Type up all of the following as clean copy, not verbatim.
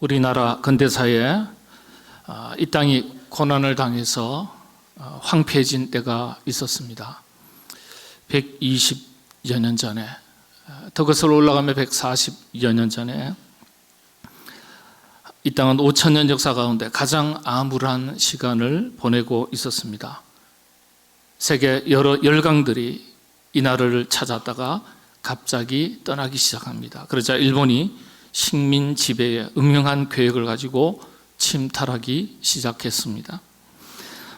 우리나라 근대사에 이 땅이 고난을 당해서 황폐해진 때가 있었습니다. 120여 년 전에, 더 거슬러 올라가면 140여 년 전에 이 땅은 5,000년 역사 가운데 가장 암울한 시간을 보내고 있었습니다. 세계 여러 열강들이 이 나라를 찾았다가 갑자기 떠나기 시작합니다. 그러자 일본이 식민 지배의 음흉한 계획을 가지고 침탈하기 시작했습니다.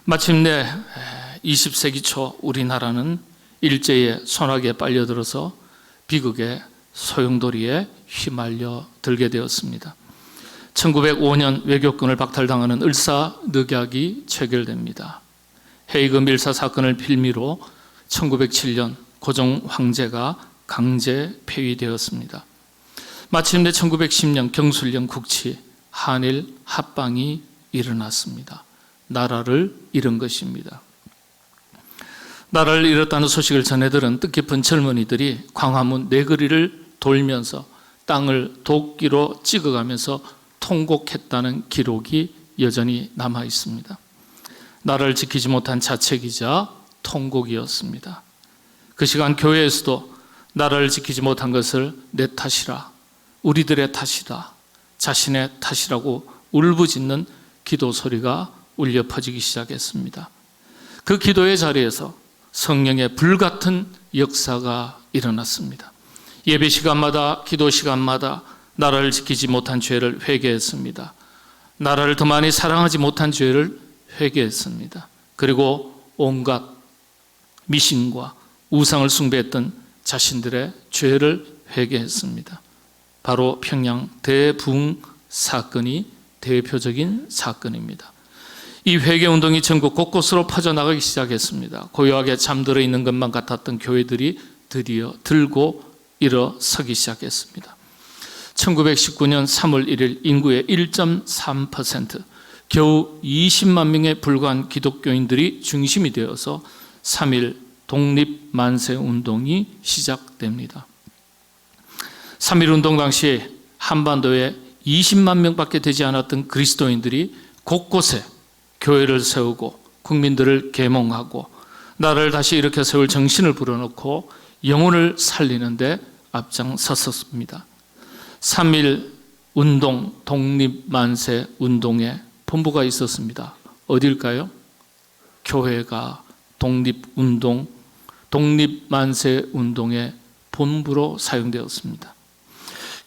마침내 20세기 초 우리나라는 일제의 손아귀에 빨려들어서 비극의 소용돌이에 휘말려 들게 되었습니다. 1905년 외교권을 박탈당하는 을사늑약이 체결됩니다. 헤이그 밀사 사건을 빌미로 1907년 고종 황제가 강제 폐위되었습니다. 마침내 1910년 경술령 국치 한일 합방이 일어났습니다. 나라를 잃은 것입니다. 나라를 잃었다는 소식을 전해들은 뜻깊은 젊은이들이 광화문 네거리를 돌면서 땅을 도끼로 찍어가면서 통곡했다는 기록이 여전히 남아 있습니다. 나라를 지키지 못한 자책이자 통곡이었습니다. 그 시간 교회에서도 나라를 지키지 못한 것을 내 탓이라, 우리들의 탓이다, 자신의 탓이라고 울부짖는 기도 소리가 울려 퍼지기 시작했습니다. 그 기도의 자리에서 성령의 불같은 역사가 일어났습니다. 예배 시간마다, 기도 시간마다 나라를 지키지 못한 죄를 회개했습니다. 나라를 더 많이 사랑하지 못한 죄를 회개했습니다. 그리고 온갖 미신과 우상을 숭배했던 자신들의 죄를 회개했습니다. 바로 평양 대부흥 사건이 대표적인 사건입니다. 이 회개운동이 전국 곳곳으로 퍼져나가기 시작했습니다. 고요하게 잠들어 있는 것만 같았던 교회들이 드디어 들고 일어서기 시작했습니다. 1919년 3월 1일 인구의 1.3%, 겨우 20만 명에 불과한 기독교인들이 중심이 되어서 3.1 독립만세운동이 시작됩니다. 3.1 운동 당시 한반도에 20만 명밖에 되지 않았던 그리스도인들이 곳곳에 교회를 세우고 국민들을 계몽하고 나라를 다시 일으켜 세울 정신을 불어넣고 영혼을 살리는 데 앞장섰습니다. 3.1 운동, 독립만세 운동에 본부가 있었습니다. 어딜까요? 교회가 독립운동, 독립만세 운동의 본부로 사용되었습니다.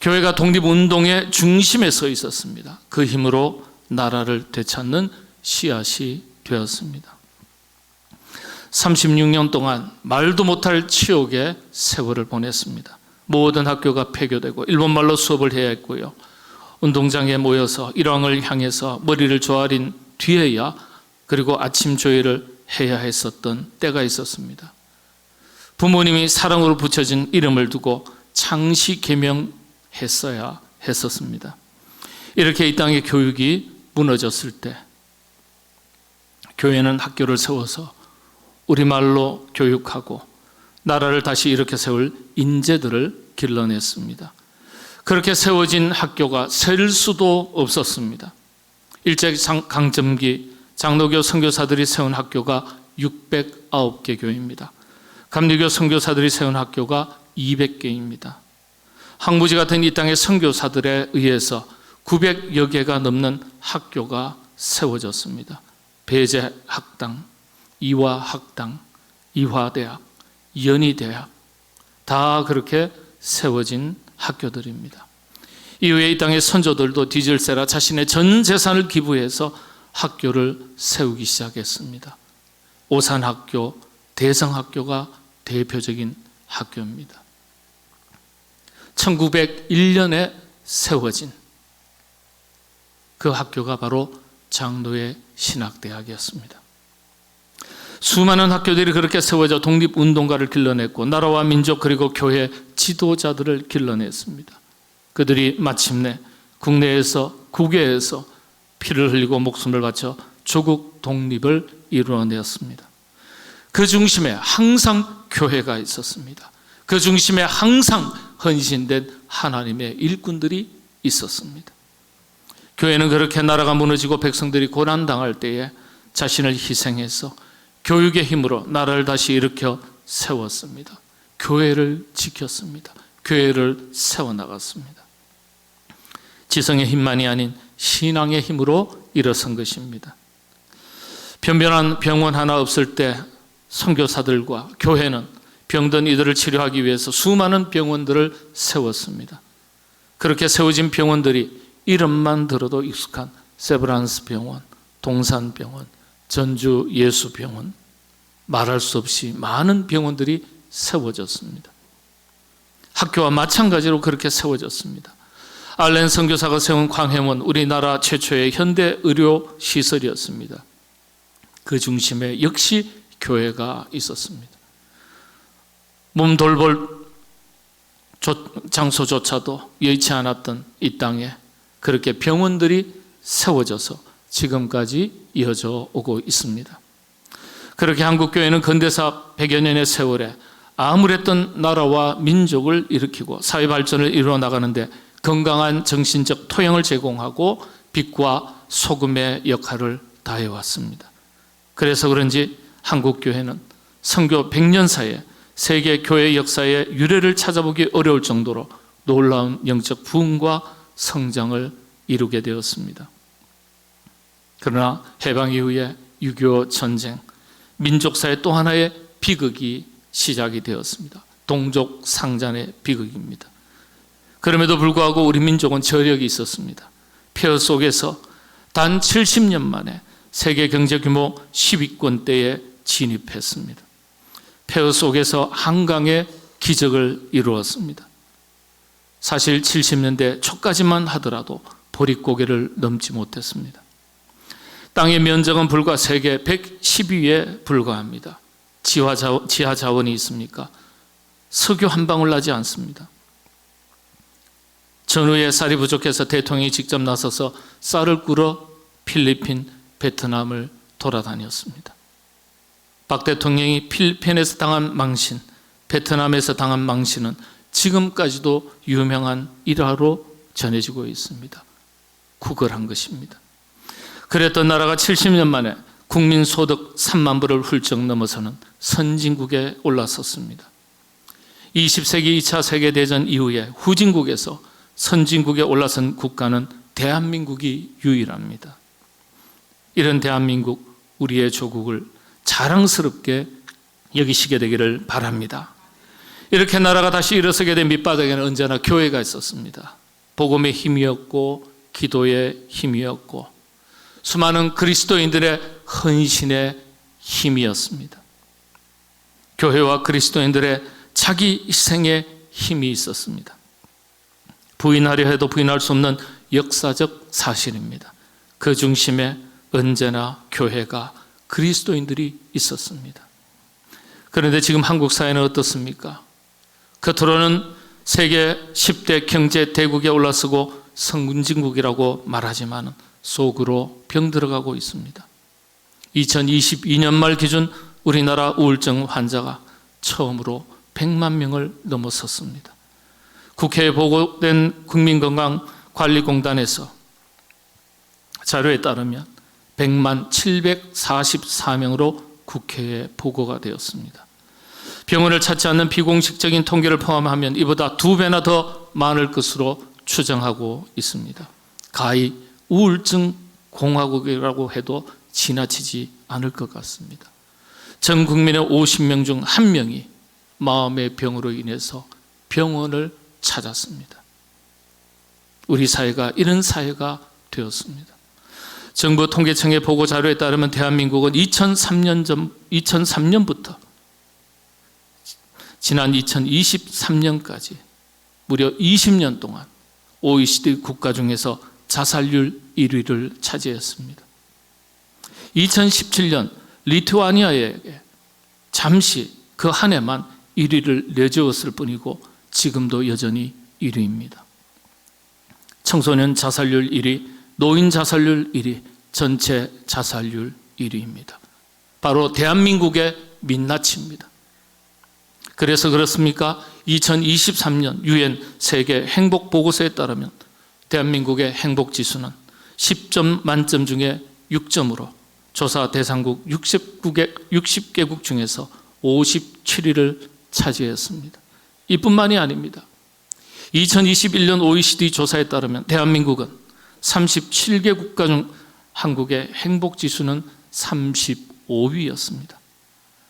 교회가 독립운동의 중심에 서 있었습니다. 그 힘으로 나라를 되찾는 씨앗이 되었습니다. 36년 동안 말도 못할 치욕의 세월을 보냈습니다. 모든 학교가 폐교되고 일본말로 수업을 해야 했고요. 운동장에 모여서 일왕을 향해서 머리를 조아린 뒤에야 그리고 아침 조회를 해야 했었던 때가 있었습니다. 부모님이 사랑으로 붙여진 이름을 두고 창시 계명했어야 했었습니다. 이렇게 이 땅의 교육이 무너졌을 때 교회는 학교를 세워서 우리말로 교육하고 나라를 다시 일으켜 세울 인재들을 길러냈습니다. 그렇게 세워진 학교가 셀 수도 없었습니다. 일제강점기 장로교 선교사들이 세운 학교가 609개 교입니다. 감리교 선교사들이 세운 학교가 200개입니다. 항무지 같은 이 땅의 선교사들에 의해서 900여 개가 넘는 학교가 세워졌습니다. 배제학당, 이화학당, 이화대학, 연희대학 다 그렇게 세워진 학교들입니다. 이후에 이 땅의 선조들도 뒤질세라 자신의 전 재산을 기부해서 학교를 세우기 시작했습니다. 오산학교, 대성학교가 대표적인 학교입니다. 1901년에 세워진 그 학교가 바로 장로의 신학대학이었습니다. 수많은 학교들이 그렇게 세워져 독립운동가를 길러냈고 나라와 민족 그리고 교회 지도자들을 길러냈습니다. 그들이 마침내 국내에서 국외에서 피를 흘리고 목숨을 바쳐 조국 독립을 이루어냈습니다. 그 중심에 항상 교회가 있었습니다. 그 중심에 항상 헌신된 하나님의 일꾼들이 있었습니다. 교회는 그렇게 나라가 무너지고 백성들이 고난당할 때에 자신을 희생해서 교육의 힘으로 나라를 다시 일으켜 세웠습니다. 교회를 지켰습니다. 교회를 세워나갔습니다. 지성의 힘만이 아닌 신앙의 힘으로 일어선 것입니다. 변변한 병원 하나 없을 때 선교사들과 교회는 병든 이들을 치료하기 위해서 수많은 병원들을 세웠습니다. 그렇게 세워진 병원들이 이름만 들어도 익숙한 세브란스 병원, 동산병원, 전주 예수병원, 말할 수 없이 많은 병원들이 세워졌습니다. 학교와 마찬가지로 그렇게 세워졌습니다. 알렌 선교사가 세운 광해문, 우리나라 최초의 현대 의료 시설이었습니다. 그 중심에 역시 교회가 있었습니다. 몸 돌볼 장소조차도 여의치 않았던 이 땅에 그렇게 병원들이 세워져서 지금까지 이어져 오고 있습니다. 그렇게 한국교회는 근대사 100여 년의 세월에 아무랬던 나라와 민족을 일으키고 사회 발전을 이루어 나가는데 건강한 정신적 토양을 제공하고 빛과 소금의 역할을 다해왔습니다. 그래서 그런지 한국교회는 선교 100년 사이에 세계 교회 역사의 유래를 찾아보기 어려울 정도로 놀라운 영적 부흥과 성장을 이루게 되었습니다. 그러나 해방 이후에 6.25 전쟁, 민족사의 또 하나의 비극이 시작이 되었습니다. 동족 상잔의 비극입니다. 그럼에도 불구하고 우리 민족은 저력이 있었습니다. 폐허 속에서 단 70년 만에 세계 경제 규모 10위권대에 진입했습니다. 폐허 속에서 한강의 기적을 이루었습니다. 사실 70년대 초까지만 하더라도 보릿고개를 넘지 못했습니다. 땅의 면적은 불과 세계 110위에 불과합니다. 지하 자원이 있습니까? 석유 한 방울 나지 않습니다. 전후에 쌀이 부족해서 대통령이 직접 나서서 쌀을 꿀어 필리핀, 베트남을 돌아다녔습니다. 박 대통령이 필리핀에서 당한 망신, 베트남에서 당한 망신은 지금까지도 유명한 일화로 전해지고 있습니다. 구걸한 것입니다. 그랬던 나라가 70년 만에 국민 소득 3만 불을 훌쩍 넘어서는 선진국에 올라섰습니다. 20세기 2차 세계대전 이후에 후진국에서 선진국에 올라선 국가는 대한민국이 유일합니다. 이런 대한민국, 우리의 조국을 자랑스럽게 여기시게 되기를 바랍니다. 이렇게 나라가 다시 일어서게 된 밑바닥에는 언제나 교회가 있었습니다. 복음의 힘이었고 기도의 힘이었고 수많은 그리스도인들의 헌신의 힘이었습니다. 교회와 그리스도인들의 자기 희생의 힘이 있었습니다. 부인하려 해도 부인할 수 없는 역사적 사실입니다. 그 중심에 언제나 교회가 그리스도인들이 있었습니다. 그런데 지금 한국 사회는 어떻습니까? 겉으로는 세계 10대 경제 대국에 올라서고 선진국이라고 말하지만 속으로 병들어가고 있습니다. 2022년 말 기준 우리나라 우울증 환자가 처음으로 100만 명을 넘어섰습니다. 국회에 보고된 국민건강관리공단에서 자료에 따르면 100만 744명으로 국회에 보고가 되었습니다. 병원을 찾지 않는 비공식적인 통계를 포함하면 이보다 2배나 더 많을 것으로 추정하고 있습니다. 가히 우울증 공화국이라고 해도 지나치지 않을 것 같습니다. 전 국민의 50명 중 1명이 마음의 병으로 인해서 병원을 찾았습니다. 우리 사회가 이런 사회가 되었습니다. 정부 통계청의 보고 자료에 따르면 대한민국은 2003년부터 지난 2023년까지 무려 20년 동안 OECD 국가 중에서 자살률 1위를 차지했습니다. 2017년 리투아니아에게 잠시 그 한 해만 1위를 내주었을 뿐이고 지금도 여전히 1위입니다. 청소년 자살률 1위, 노인 자살률 1위, 전체 자살률 1위입니다. 바로 대한민국의 민낯입니다. 그래서 그렇습니까? 2023년 유엔 세계 행복보고서에 따르면 대한민국의 행복지수는 10점 만점 중에 6점으로 조사 대상국 60개국 중에서 57위를 차지했습니다. 이뿐만이 아닙니다. 2021년 OECD 조사에 따르면 대한민국은 37개 국가 중 한국의 행복지수는 35위였습니다.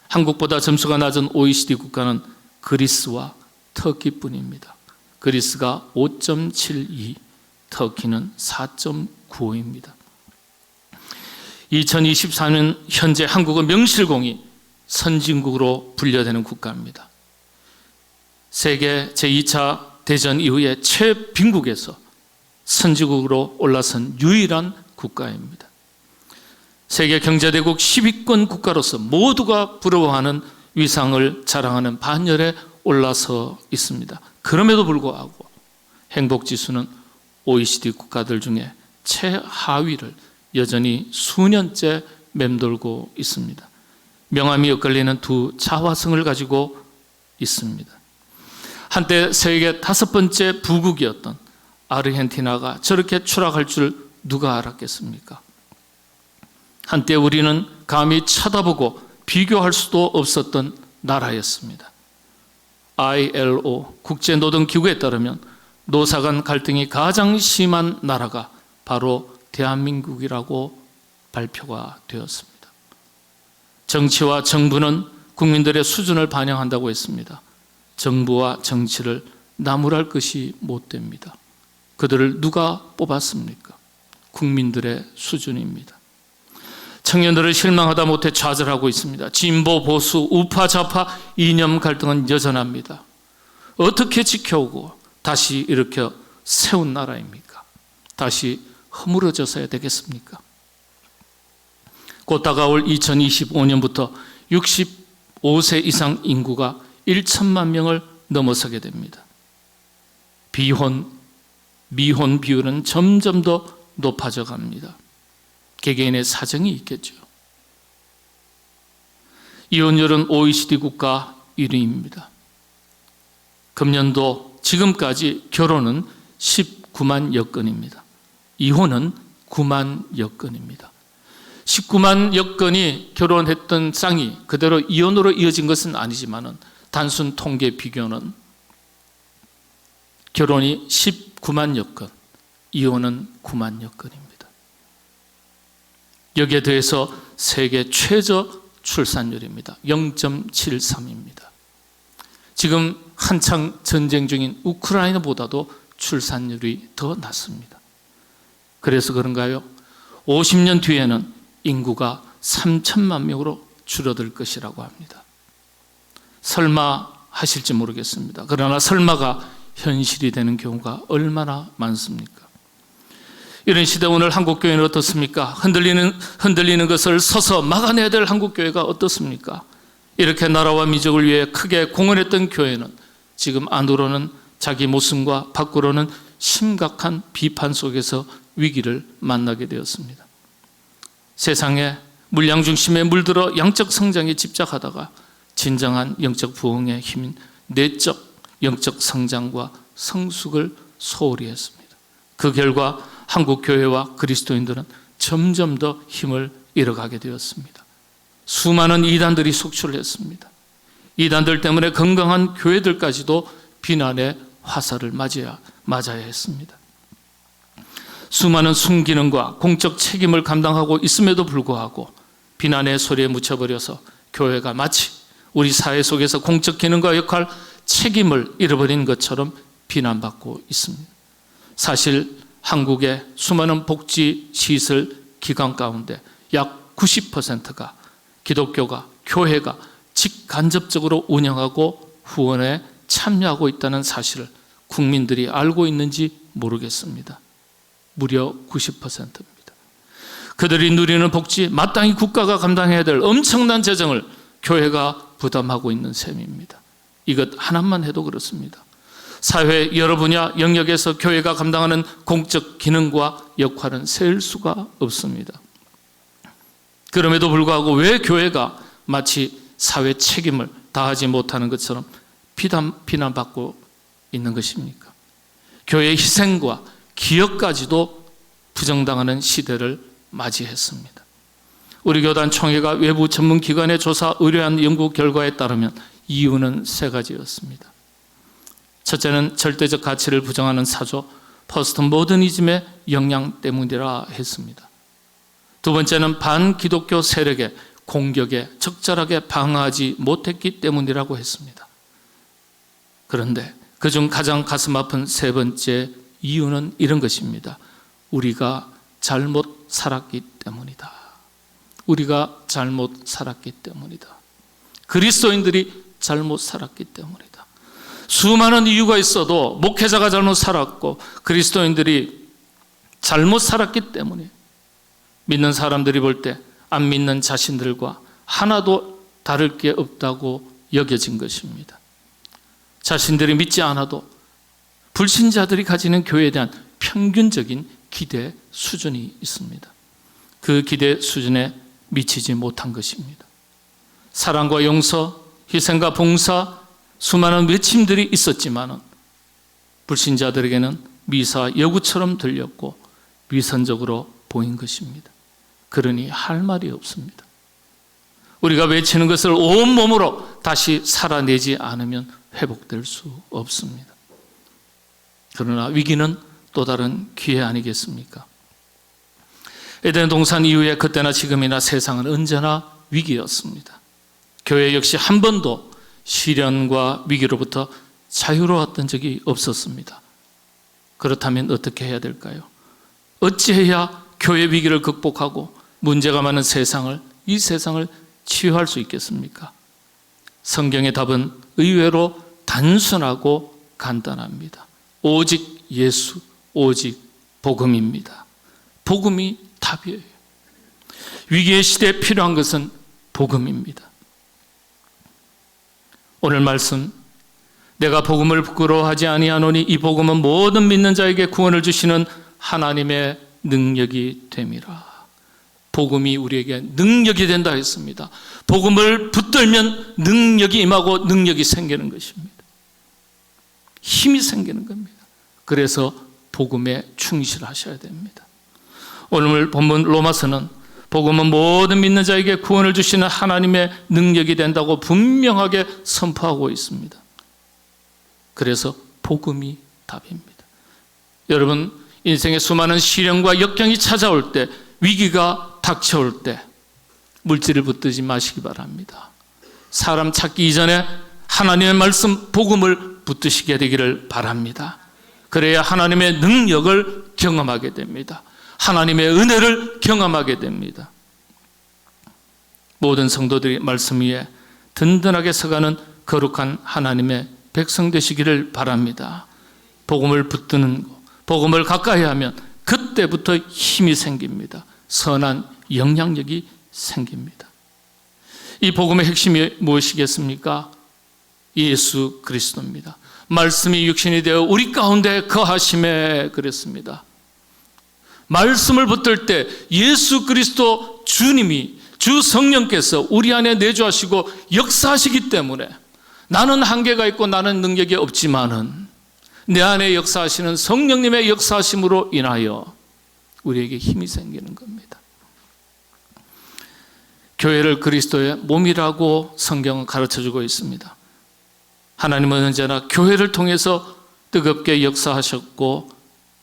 한국보다 점수가 낮은 OECD 국가는 그리스와 터키뿐입니다. 그리스가 5.72, 터키는 4.95입니다. 2024년 현재 한국은 명실공히 선진국으로 분류되는 국가입니다. 세계 제2차 대전 이후에 최빈국에서 선진국으로 올라선 유일한 국가입니다. 세계 경제대국 10위권 국가로서 모두가 부러워하는 위상을 자랑하는 반열에 올라서 있습니다. 그럼에도 불구하고 행복지수는 OECD 국가들 중에 최하위를 여전히 수년째 맴돌고 있습니다. 명암이 엇갈리는 두 자화성을 가지고 있습니다. 한때 세계 5번째 부국이었던 아르헨티나가 저렇게 추락할 줄 누가 알았겠습니까? 한때 우리는 감히 쳐다보고 비교할 수도 없었던 나라였습니다. ILO 국제노동기구에 따르면 노사 간 갈등이 가장 심한 나라가 바로 대한민국이라고 발표가 되었습니다. 정치와 정부는 국민들의 수준을 반영한다고 했습니다. 정부와 정치를 나무랄 것이 못 됩니다. 그들을 누가 뽑았습니까? 국민들의 수준입니다. 청년들을 실망하다 못해 좌절하고 있습니다. 진보, 보수, 우파, 좌파 이념 갈등은 여전합니다. 어떻게 지켜오고 다시 일으켜 세운 나라입니까? 다시 허물어져서야 되겠습니까? 곧 다가올 2025년부터 65세 이상 인구가 1천만 명을 넘어서게 됩니다. 비혼, 미혼 비율은 점점 더 높아져 갑니다. 개개인의 사정이 있겠죠. 이혼율은 OECD 국가 1위입니다. 금년도 지금까지 결혼은 19만여 건입니다. 이혼은 9만여 건입니다. 19만여 건이 결혼했던 쌍이 그대로 이혼으로 이어진 것은 아니지만 단순 통계 비교는 결혼이 19만여 건, 이혼은 9만여 건입니다. 여기에 더해서 세계 최저 출산율입니다. 0.73입니다. 지금 한창 전쟁 중인 우크라이나보다도 출산율이 더 낮습니다. 그래서 그런가요? 50년 뒤에는 인구가 3천만 명으로 줄어들 것이라고 합니다. 설마 하실지 모르겠습니다. 그러나 설마가 현실이 되는 경우가 얼마나 많습니까? 이런 시대 오늘 한국교회는 어떻습니까? 흔들리는 것을 서서 막아내야 될 한국교회가 어떻습니까? 이렇게 나라와 민족을 위해 크게 공헌했던 교회는 지금 안으로는 자기 모습과 밖으로는 심각한 비판 속에서 위기를 만나게 되었습니다. 세상에 물량 중심에 물들어 양적 성장에 집착하다가 진정한 영적 부흥의 힘인 내적 영적 성장과 성숙을 소홀히 했습니다. 그 결과 한국 교회와 그리스도인들은 점점 더 힘을 잃어가게 되었습니다. 수많은 이단들이 속출을 했습니다. 이단들 때문에 건강한 교회들까지도 비난의 화살을 맞아야 했습니다. 수많은 순기능과 공적 책임을 감당하고 있음에도 불구하고 비난의 소리에 묻혀버려서 교회가 마치 우리 사회 속에서 공적 기능과 역할, 책임을 잃어버린 것처럼 비난받고 있습니다. 사실 한국의 수많은 복지시설 기관 가운데 약 90%가 기독교가, 교회가 직간접적으로 운영하고 후원에 참여하고 있다는 사실을 국민들이 알고 있는지 모르겠습니다. 무려 90%입니다. 그들이 누리는 복지, 마땅히 국가가 감당해야 될 엄청난 재정을 교회가 부담하고 있는 셈입니다. 이것 하나만 해도 그렇습니다. 사회 여러 분야 영역에서 교회가 감당하는 공적 기능과 역할은 셀 수가 없습니다. 그럼에도 불구하고 왜 교회가 마치 사회 책임을 다하지 못하는 것처럼 비난받고 있는 것입니까? 교회의 희생과 기여까지도 부정당하는 시대를 맞이했습니다. 우리 교단 총회가 외부 전문기관의 조사 의뢰한 연구 결과에 따르면 이유는 세 가지였습니다. 첫째는 절대적 가치를 부정하는 사조 포스트 모더니즘의 영향 때문이라 했습니다. 두 번째는 반기독교 세력의 공격에 적절하게 방어하지 못했기 때문이라고 했습니다. 그런데 그중 가장 가슴 아픈 세 번째 이유는 이런 것입니다. 우리가 잘못 살았기 때문이다. 우리가 잘못 살았기 때문이다. 그리스도인들이 잘못 살았기 때문이다. 수많은 이유가 있어도 목회자가 잘못 살았고 그리스도인들이 잘못 살았기 때문에 믿는 사람들이 볼 때 안 믿는 자신들과 하나도 다를 게 없다고 여겨진 것입니다. 자신들이 믿지 않아도 불신자들이 가지는 교회에 대한 평균적인 기대 수준이 있습니다. 그 기대 수준에 미치지 못한 것입니다. 사랑과 용서, 희생과 봉사, 수많은 외침들이 있었지만 불신자들에게는 미사 여구처럼 들렸고 위선적으로 보인 것입니다. 그러니 할 말이 없습니다. 우리가 외치는 것을 온몸으로 다시 살아내지 않으면 회복될 수 없습니다. 그러나 위기는 또 다른 기회 아니겠습니까? 에덴 동산 이후에 그때나 지금이나 세상은 언제나 위기였습니다. 교회 역시 한 번도 시련과 위기로부터 자유로웠던 적이 없었습니다. 그렇다면 어떻게 해야 될까요? 어찌해야 교회 위기를 극복하고 문제가 많은 이 세상을 치유할 수 있겠습니까? 성경의 답은 의외로 단순하고 간단합니다. 오직 예수, 오직 복음입니다. 복음이 답이에요. 위기의 시대에 필요한 것은 복음입니다. 오늘 말씀, 내가 복음을 부끄러워하지 아니하노니 이 복음은 모든 믿는 자에게 구원을 주시는 하나님의 능력이 됨이라. 복음이 우리에게 능력이 된다 했습니다. 복음을 붙들면 능력이 임하고 능력이 생기는 것입니다. 힘이 생기는 겁니다. 그래서 복음에 충실하셔야 됩니다. 오늘 본문 로마서는 복음은 모든 믿는 자에게 구원을 주시는 하나님의 능력이 된다고 분명하게 선포하고 있습니다. 그래서 복음이 답입니다. 여러분, 인생의 수많은 시련과 역경이 찾아올 때, 위기가 닥쳐올 때 물질을 붙들지 마시기 바랍니다. 사람 찾기 이전에 하나님의 말씀, 복음을 붙드시게 되기를 바랍니다. 그래야 하나님의 능력을 경험하게 됩니다. 하나님의 은혜를 경험하게 됩니다. 모든 성도들이 말씀 위에 든든하게 서가는 거룩한 하나님의 백성 되시기를 바랍니다. 복음을 붙드는 것, 복음을 가까이 하면 그때부터 힘이 생깁니다. 선한 영향력이 생깁니다. 이 복음의 핵심이 무엇이겠습니까? 예수 그리스도입니다. 말씀이 육신이 되어 우리 가운데 거하심에 그랬습니다. 말씀을 붙들 때 예수 그리스도 주님이, 주 성령께서 우리 안에 내주하시고 역사하시기 때문에 나는 한계가 있고 나는 능력이 없지만은 내 안에 역사하시는 성령님의 역사하심으로 인하여 우리에게 힘이 생기는 겁니다. 교회를 그리스도의 몸이라고 성경은 가르쳐주고 있습니다. 하나님은 언제나 교회를 통해서 뜨겁게 역사하셨고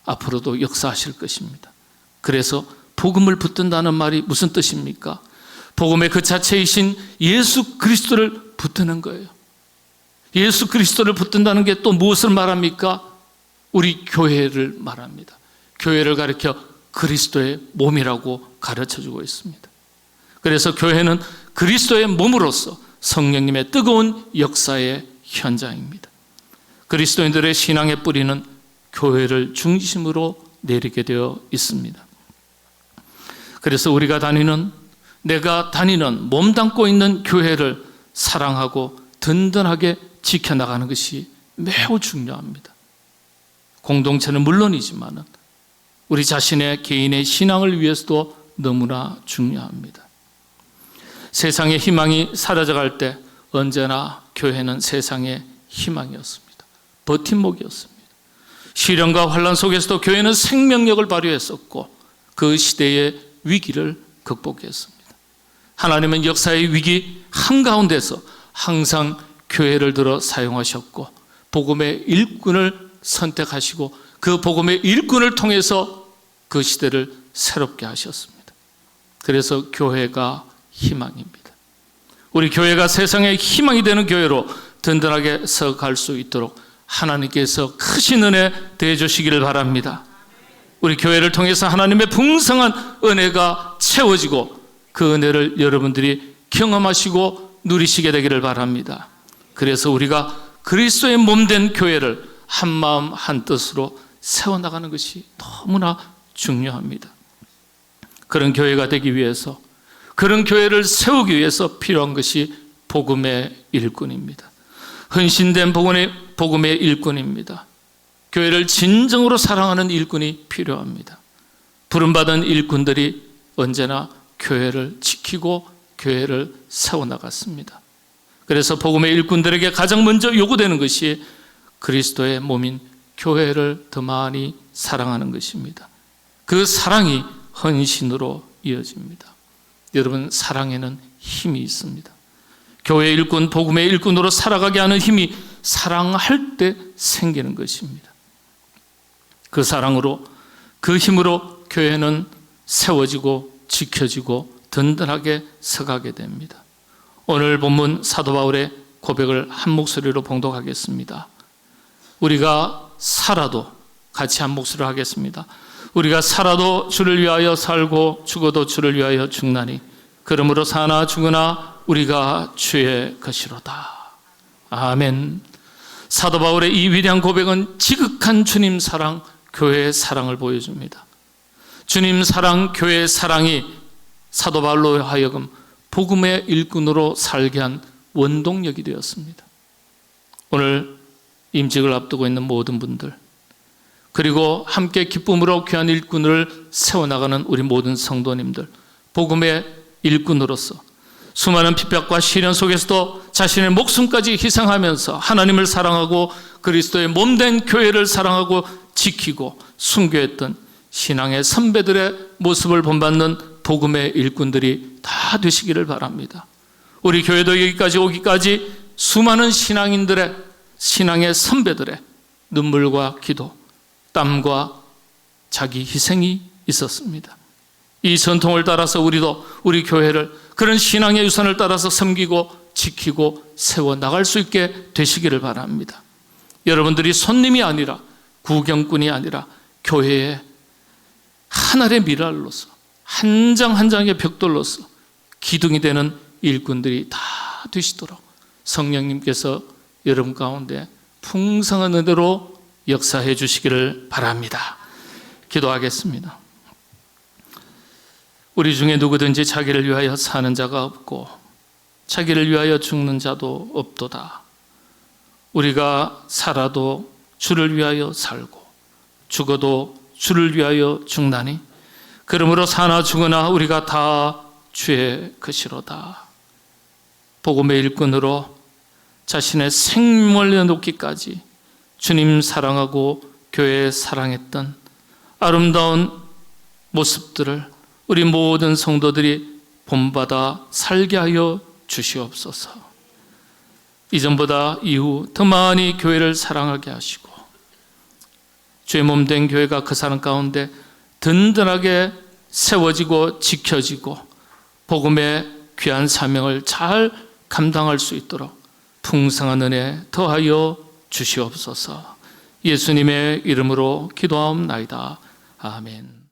앞으로도 역사하실 것입니다. 그래서 복음을 붙든다는 말이 무슨 뜻입니까? 복음의 그 자체이신 예수 그리스도를 붙드는 거예요. 예수 그리스도를 붙든다는 게 또 무엇을 말합니까? 우리 교회를 말합니다. 교회를 가리켜 그리스도의 몸이라고 가르쳐주고 있습니다. 그래서 교회는 그리스도의 몸으로서 성령님의 뜨거운 역사의 현장입니다. 그리스도인들의 신앙의 뿌리는 교회를 중심으로 내리게 되어 있습니다. 그래서 내가 다니는 몸담고 있는 교회를 사랑하고 든든하게 지켜나가는 것이 매우 중요합니다. 공동체는 물론이지만 우리 자신의 개인의 신앙을 위해서도 너무나 중요합니다. 세상의 희망이 사라져갈 때 언제나 교회는 세상의 희망이었습니다. 버팀목이었습니다. 시련과 환난 속에서도 교회는 생명력을 발휘했었고 그 시대의 위기를 극복했습니다. 하나님은 역사의 위기 한가운데서 항상 교회를 들어 사용하셨고 복음의 일꾼을 선택하시고 그 복음의 일꾼을 통해서 그 시대를 새롭게 하셨습니다. 그래서 교회가 희망입니다. 우리 교회가 세상의 희망이 되는 교회로 든든하게 서갈 수 있도록 하나님께서 크신 은혜 대해 주시기를 바랍니다. 우리 교회를 통해서 하나님의 풍성한 은혜가 채워지고 그 은혜를 여러분들이 경험하시고 누리시게 되기를 바랍니다. 그래서 우리가 그리스도의 몸된 교회를 한 마음 한 뜻으로 세워나가는 것이 너무나 중요합니다. 그런 교회가 되기 위해서, 그런 교회를 세우기 위해서 필요한 것이 복음의 일꾼입니다. 헌신된 복음의 일꾼입니다. 교회를 진정으로 사랑하는 일꾼이 필요합니다. 부름받은 일꾼들이 언제나 교회를 지키고 교회를 세워나갔습니다. 그래서 복음의 일꾼들에게 가장 먼저 요구되는 것이 그리스도의 몸인 교회를 더 많이 사랑하는 것입니다. 그 사랑이 헌신으로 이어집니다. 여러분, 사랑에는 힘이 있습니다. 교회 일꾼, 복음의 일꾼으로 살아가게 하는 힘이 사랑할 때 생기는 것입니다. 그 사랑으로, 그 힘으로 교회는 세워지고 지켜지고 든든하게 서가게 됩니다. 오늘 본문 사도 바울의 고백을 한 목소리로 봉독하겠습니다. 우리가 살아도, 같이 한 목소리로 하겠습니다. 우리가 살아도 주를 위하여 살고 죽어도 주를 위하여 죽나니 그러므로 사나 죽으나 우리가 주의 것이로다. 아멘. 사도 바울의 이 위대한 고백은 지극한 주님 사랑, 교회의 사랑을 보여줍니다. 주님 사랑, 교회의 사랑이 사도 바울로 하여금 복음의 일꾼으로 살게 한 원동력이 되었습니다. 오늘 임직을 앞두고 있는 모든 분들, 그리고 함께 기쁨으로 귀한 일꾼을 세워나가는 우리 모든 성도님들, 복음의 일꾼으로서 수많은 핍박과 시련 속에서도 자신의 목숨까지 희생하면서 하나님을 사랑하고 그리스도의 몸된 교회를 사랑하고 지키고 순교했던 신앙의 선배들의 모습을 본받는 복음의 일꾼들이 다 되시기를 바랍니다. 우리 교회도 여기까지 오기까지 수많은 신앙인들의, 신앙의 선배들의 눈물과 기도, 땀과 자기 희생이 있었습니다. 이 전통을 따라서 우리도 우리 교회를 그런 신앙의 유산을 따라서 섬기고 지키고 세워나갈 수 있게 되시기를 바랍니다. 여러분들이 손님이 아니라, 구경꾼이 아니라 교회의 하늘의 미랄로서, 한 장 한 장의 벽돌로서 기둥이 되는 일꾼들이 다 되시도록 성령님께서 여러분 가운데 풍성한 은혜로 역사해 주시기를 바랍니다. 기도하겠습니다. 우리 중에 누구든지 자기를 위하여 사는 자가 없고 자기를 위하여 죽는 자도 없도다. 우리가 살아도 주를 위하여 살고 죽어도 주를 위하여 죽나니 그러므로 사나 죽으나 우리가 다 주의 것이로다. 복음의 일꾼으로 자신의 생명을 내놓기까지 주님 사랑하고 교회 사랑했던 아름다운 모습들을 우리 모든 성도들이 본받아 살게 하여 주시옵소서. 이전보다 이후 더 많이 교회를 사랑하게 하시고 주의 몸된 교회가 그 사람 가운데 든든하게 세워지고 지켜지고 복음의 귀한 사명을 잘 감당할 수 있도록 풍성한 은혜 더하여 주시옵소서. 예수님의 이름으로 기도하옵나이다. 아멘.